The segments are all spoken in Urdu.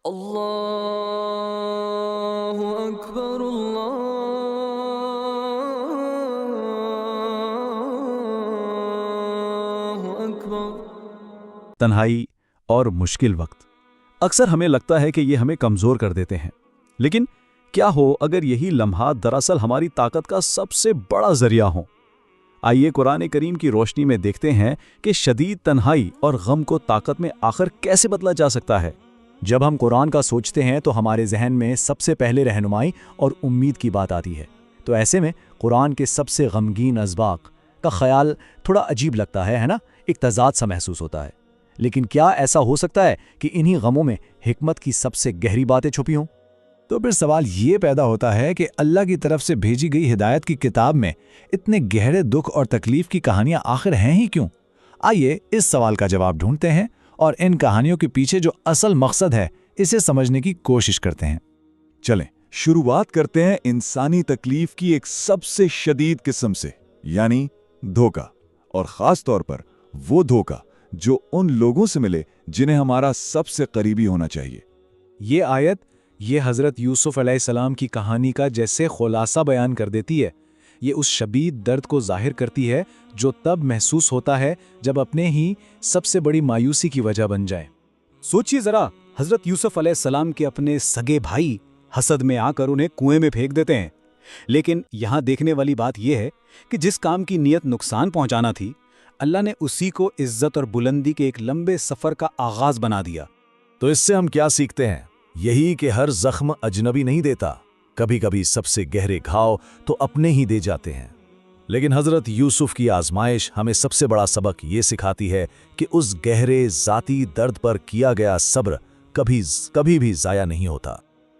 اللہ اکبر اللہ اکبر۔ تنہائی اور مشکل وقت اکثر ہمیں لگتا ہے کہ یہ ہمیں کمزور کر دیتے ہیں، لیکن کیا ہو اگر یہی لمحات دراصل ہماری طاقت کا سب سے بڑا ذریعہ ہوں؟ آئیے قرآن کریم کی روشنی میں دیکھتے ہیں کہ شدید تنہائی اور غم کو طاقت میں آخر کیسے بدلا جا سکتا ہے۔ جب ہم قرآن کا سوچتے ہیں تو ہمارے ذہن میں سب سے پہلے رہنمائی اور امید کی بات آتی ہے، تو ایسے میں قرآن کے سب سے غمگین اسباق کا خیال تھوڑا عجیب لگتا ہے نا، ایک تضاد سا محسوس ہوتا ہے۔ لیکن کیا ایسا ہو سکتا ہے کہ انہی غموں میں حکمت کی سب سے گہری باتیں چھپی ہوں؟ تو پھر سوال یہ پیدا ہوتا ہے کہ اللہ کی طرف سے بھیجی گئی ہدایت کی کتاب میں اتنے گہرے دکھ اور تکلیف کی کہانیاں آخر ہیں ہی کیوں؟ آئیے اس سوال کا جواب ڈھونڈتے ہیں اور ان کہانیوں کے پیچھے جو اصل مقصد ہے اسے سمجھنے کی کوشش کرتے ہیں۔ چلیں شروعات کرتے ہیں انسانی تکلیف کی ایک سب سے شدید قسم سے، یعنی دھوکہ، اور خاص طور پر وہ دھوکہ جو ان لوگوں سے ملے جنہیں ہمارا سب سے قریبی ہونا چاہیے۔ یہ آیت یہ حضرت یوسف علیہ السلام کی کہانی کا جیسے خلاصہ بیان کر دیتی ہے۔ یہ اس شدید درد کو ظاہر کرتی ہے جو تب محسوس ہوتا ہے جب اپنے ہی سب سے بڑی مایوسی کی وجہ بن جائے۔ سوچیے ذرا، حضرت یوسف علیہ السلام کے اپنے سگے بھائی حسد میں آ کر انہیں کنویں میں پھینک دیتے ہیں، لیکن یہاں دیکھنے والی بات یہ ہے کہ جس کام کی نیت نقصان پہنچانا تھی، اللہ نے اسی کو عزت اور بلندی کے ایک لمبے سفر کا آغاز بنا دیا۔ تو اس سے ہم کیا سیکھتے ہیں؟ یہی کہ ہر زخم اجنبی نہیں دیتا، کبھی کبھی سب سے گہرے گھاؤ تو اپنے ہی دے جاتے ہیں۔ لیکن حضرت یوسف کی آزمائش ہمیں سب سے بڑا سبق یہ سکھاتی ہے کہ اس گہرے ذاتی درد پر کیا گیا صبر کبھی بھی ضائع نہیں ہوتا۔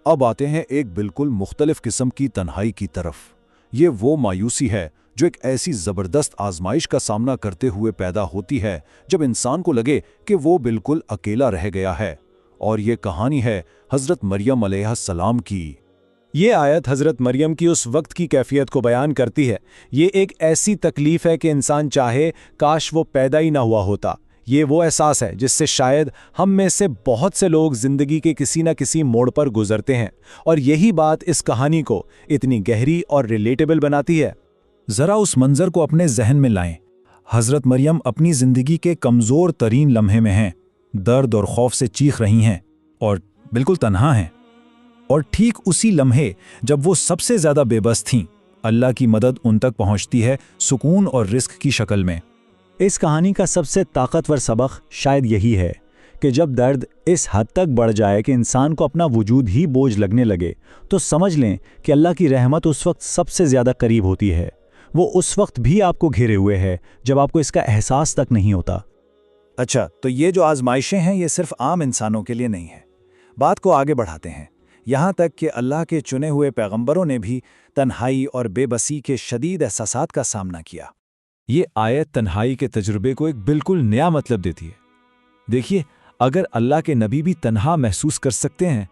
اب آتے ہیں ایک بالکل مختلف قسم کی تنہائی کی طرف۔ یہ وہ مایوسی ہے جو ایک ایسی زبردست آزمائش کا سامنا کرتے ہوئے پیدا ہوتی ہے جب انسان کو لگے کہ وہ بالکل اکیلا رہ گیا ہے، اور یہ کہانی ہے حضرت مریم علیہ السلام کی۔ یہ آیت حضرت مریم کی اس وقت کی کیفیت کو بیان کرتی ہے۔ یہ ایک ایسی تکلیف ہے کہ انسان چاہے کاش وہ پیدا ہی نہ ہوا ہوتا۔ یہ وہ احساس ہے جس سے شاید ہم میں سے بہت سے لوگ زندگی کے کسی نہ کسی موڑ پر گزرتے ہیں، اور یہی بات اس کہانی کو اتنی گہری اور ریلیٹیبل بناتی ہے۔ ذرا اس منظر کو اپنے ذہن میں لائیں۔ حضرت مریم اپنی زندگی کے کمزور ترین لمحے میں ہیں، درد اور خوف سے چیخ رہی ہیں اور بالکل تنہا ہیں، اور ٹھیک اسی لمحے جب وہ سب سے زیادہ بے بس تھیں، اللہ کی مدد ان تک پہنچتی ہے سکون اور رزق کی شکل میں۔ اس کہانی کا سب سے طاقتور سبق شاید یہی ہے کہ جب درد اس حد تک بڑھ جائے کہ انسان کو اپنا وجود ہی بوجھ لگنے لگے، تو سمجھ لیں کہ اللہ کی رحمت اس وقت سب سے زیادہ قریب ہوتی ہے۔ وہ اس وقت بھی آپ کو گھیرے ہوئے ہے جب آپ کو اس کا احساس تک نہیں ہوتا۔ اچھا، تو یہ جو آزمائشیں ہیں یہ صرف عام انسانوں کے لیے نہیں ہیں۔ بات کو آگے بڑھاتے ہیں، یہاں تک کہ اللہ کے چنے ہوئے پیغمبروں نے بھی تنہائی اور بے بسی کے شدید احساسات کا سامنا کیا۔ یہ آیت تنہائی کے تجربے کو ایک بالکل نیا مطلب دیتی ہے۔ دیکھیے، اگر اللہ کے نبی بھی تنہا محسوس کر سکتے ہیں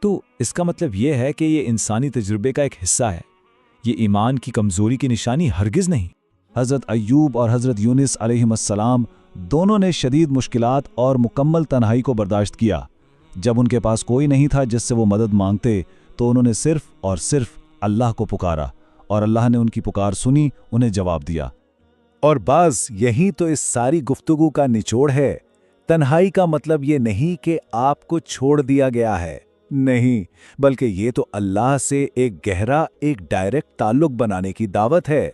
تو اس کا مطلب یہ ہے کہ یہ انسانی تجربے کا ایک حصہ ہے۔ یہ ایمان کی کمزوری کی نشانی ہرگز نہیں۔ حضرت ایوب اور حضرت یونس علیہ السلام دونوں نے شدید مشکلات اور مکمل تنہائی کو برداشت کیا۔ جب ان کے پاس کوئی نہیں تھا جس سے وہ مدد مانگتے، تو انہوں نے صرف اور صرف اللہ کو پکارا، اور اللہ نے ان کی پکار سنی، انہیں جواب دیا۔ اور بعض یہی تو اس ساری گفتگو کا نچوڑ ہے۔ تنہائی کا مطلب یہ نہیں کہ آپ کو چھوڑ دیا گیا ہے، نہیں، بلکہ یہ تو اللہ سے ایک گہرا، ایک ڈائریکٹ تعلق بنانے کی دعوت ہے۔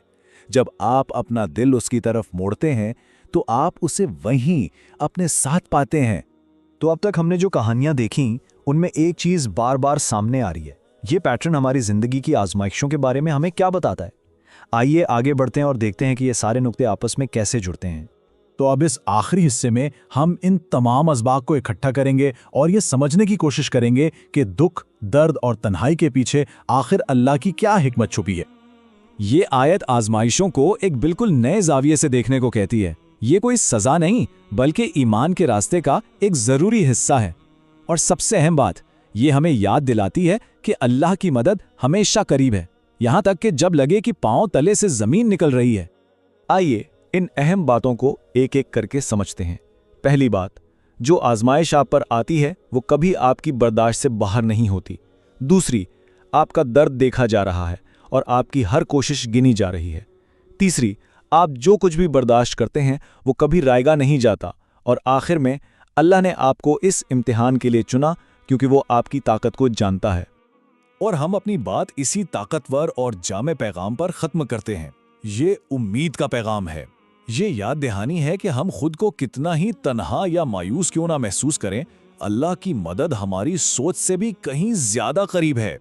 جب آپ اپنا دل اس کی طرف موڑتے ہیں تو آپ اسے وہیں اپنے ساتھ پاتے ہیں۔ تو اب تک ہم نے جو کہانیاں دیکھیں ان میں ایک چیز بار بار سامنے آ رہی ہے۔ یہ پیٹرن ہماری زندگی کی آزمائشوں کے بارے میں ہمیں کیا بتاتا ہے؟ آئیے آگے بڑھتے ہیں اور دیکھتے ہیں کہ یہ سارے نقطے آپس میں کیسے جڑتے ہیں۔ تو اب اس آخری حصے میں ہم ان تمام اسباق کو اکٹھا کریں گے اور یہ سمجھنے کی کوشش کریں گے کہ دکھ، درد اور تنہائی کے پیچھے آخر اللہ کی کیا حکمت چھپی ہے۔ یہ آیت آزمائشوں کو ایک بالکل نئے زاویے سے دیکھنے کو کہتی ہے۔ یہ کوئی سزا نہیں بلکہ ایمان کے راستے کا ایک ضروری حصہ ہے، اور سب سے اہم بات یہ ہمیں یاد دلاتی ہے کہ اللہ کی مدد ہمیشہ قریب ہے، یہاں تک کہ جب لگے کہ پاؤں تلے سے زمین نکل رہی ہے۔ آئیے ان اہم باتوں کو ایک ایک کر کے سمجھتے ہیں۔ پہلی بات، جو آزمائش آپ پر آتی ہے وہ کبھی آپ کی برداشت سے باہر نہیں ہوتی۔ دوسری، آپ کا درد دیکھا جا رہا ہے اور آپ کی ہر کوشش گنی جا رہی ہے۔ تیسری، آپ جو کچھ بھی برداشت کرتے ہیں وہ کبھی رائگاں نہیں جاتا، اور آخر میں اللہ نے آپ کو اس امتحان کے لیے چنا کیونکہ وہ آپ کی طاقت کو جانتا ہے۔ اور ہم اپنی بات اسی طاقتور اور جامع پیغام پر ختم کرتے ہیں۔ یہ امید کا پیغام ہے۔ یہ یاد دہانی ہے کہ ہم خود کو کتنا ہی تنہا یا مایوس کیوں نہ محسوس کریں، اللہ کی مدد ہماری سوچ سے بھی کہیں زیادہ قریب ہے۔